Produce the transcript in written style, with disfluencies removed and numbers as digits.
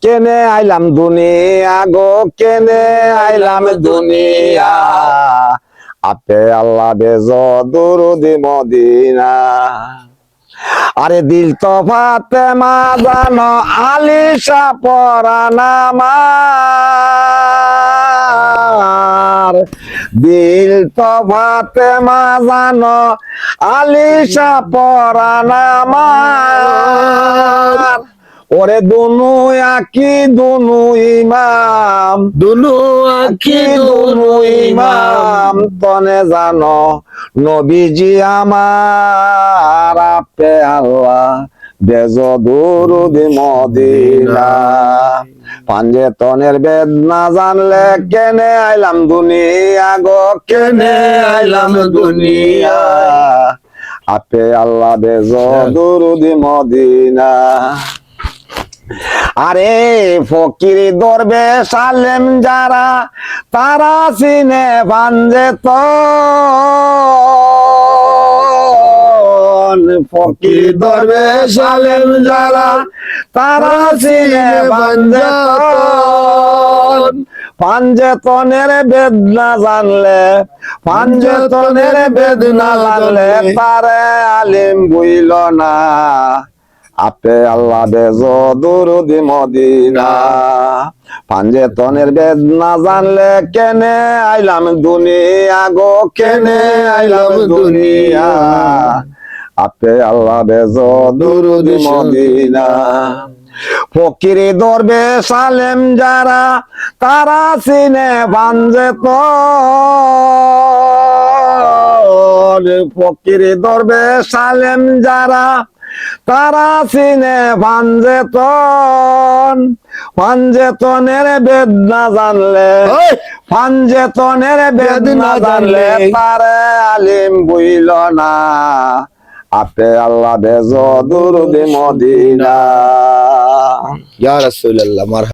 কেনে আইলাম দুনিয়া গো, কেনে আইলাম দুনিয়া, আপে আল্লাহ বেজো দুরুদি মদিনা। আরে দিল তো ফাতেমা জানো আলিশা পরাণ আমার, দিল তো ফাতেমা জানো আলিশা পরাণ আমার। ওরে দুনু আকি দুনু ইমাম, দুনু আখি দুনু ইমাম, তনে জানো নবীজি আমার, আপে আল্লাহ বেজো দুরুদি মদিনা। পাঞ্জে তনের বেদ না জানলে কেনে আইলাম দুনিয়া গো, কেনে আইলাম দুনিয়া, আপে আল্লাহ বেজো দুরুদি মদিনা। আরে ফকির দরবে সালেম যারা, তারা চিনে পাঞ্জে তন, ফকির দরবে সালেম যারা, তারা চিনে পাঞ্জে তন। পাঞ্জেতনের বেদনা জানলে, পাঞ্জেতনের বেদনা জানলে, তারে আলিম বুইল না, আপে আল্লাহ বেজো দুরুদি মদিনা। পাঞ্জেতনের বেদনা জানলে কেনে আইলাম দুনিয়া গো, কেনে আইলাম দুনিয়া, আপে আল্লাহ বেজো দুরুদি মদিনা। ফকিরি দরবে সালেম যারা, তারা চিনে পাঞ্জেতন, ফকিরি দরবে সালেম যারা, তারা চিনে পাঞ্জেতন। পাঞ্জেতনের বেদনা জানলে, পাঞ্জেতনের বেদনা জানলে, তারে আলিম বুইল না, আপে আল্লাহ বেজো দুরুদি মদিনা। ইয়া রাসূলুল্লাহ।